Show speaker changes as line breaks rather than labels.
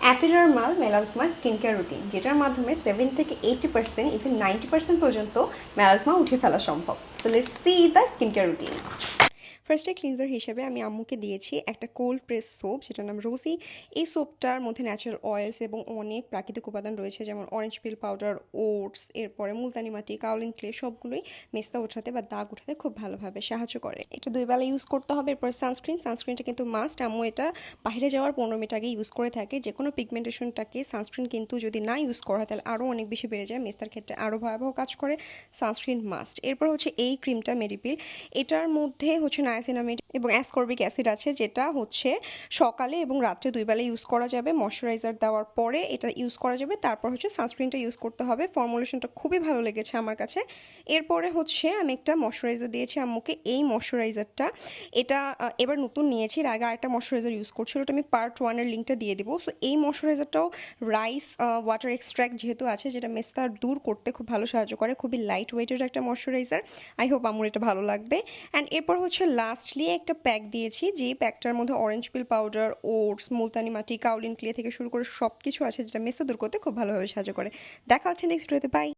অ্যাপিডার্মাল melasma skin care routine, যেটার মাধ্যমে 7 থেকে 80% ইভেন 90% পর্যন্ত মেলাজমা উঠে ফেলা সম্ভব। তো let's see the skin care routine. ফার্স্টে ক্লিনজার হিসেবে আমি আম্মুকে দিয়েছি একটা কোল্ড প্রেস সোপ, যেটার নাম রোজি। এই সোপটার মধ্যে ন্যাচারাল অয়েলস এবং অনেক প্রাকৃতিক উপাদান রয়েছে, যেমন অরেঞ্জ পিল পাউডার, ওটস, এরপরে মুলতানি মাটি, কাউলিন ক্লে, সবগুলোই মেস্তা ওঠাতে বা দাগ উঠাতে খুব ভালোভাবে সাহায্য করে। এটা 2 বেলা ইউজ করতে হবে। এরপর সানস্ক্রিনটা কিন্তু মাস্ট। আম্মু এটা বাইরে যাওয়ার 15 মিনিট আগে ইউজ করে থাকে। যে কোনো পিগমেন্টেশনটাকে সানস্ক্রিন কিন্তু যদি না ইউজ করা হয় তাহলে আরও অনেক বেশি বেড়ে যায়, মেস্তার ক্ষেত্রে আরও ভয়াবহ কাজ করে। Sunscreen must. এরপর হচ্ছে এই ক্রিমটা মেডিপিল, এটার মধ্যে হচ্ছে নায়াসিনামাইড এবং অ্যাসকর্বিক অ্যাসিড আছে, যেটা হচ্ছে সকালে এবং রাত্রে 2 বেলা ইউজ করা যাবে। ময়শ্চারাইজার দেওয়ার পরে এটা ইউজ করা যাবে, তারপর হচ্ছে সানস্ক্রিনটা ইউজ করতে হবে। ফর্মুলেশনটা খুবই ভালো লেগেছে আমার কাছে। এরপরে হচ্ছে আমি একটা ময়শ্চারাইজার দিয়েছি আম্মুকে। এই ময়শ্চারাইজারটা এটা এবার নতুন নিয়েছি, এর আগে আরেকটা ময়শ্চারাইজার ইউজ করছিল, ওটা আমি পার্ট 1-এর লিঙ্কটা দিয়ে দেবো। সো এই ময়শ্চারাইজারটাও রাইস ওয়াটার এক্সট্র্যাক্ট যেহেতু আছে, যেটা মেস্তা দূর করতে খুব ভালো সাহায্য করে। খুবই লাইট ওয়েটের একটা ময়শ্চারাইজার। আই হোপ আম্মুর এটা ভালো লাগবে। অ্যান্ড এরপর হচ্ছে লাস্টলি একটা প্যাক দিয়েছি, যেই প্যাকটার মধ্যে অরেঞ্জ পিল পাউডার, ওটস, মুলতানি মাটি, কাউলিন ক্লে থেকে শুরু করে সব কিছু আছে, যেটা মেস্তা দূর করতে খুব ভালোভাবে সাহায্য করে। দেখা হচ্ছে নেক্সট ভিডিওতে। বাই।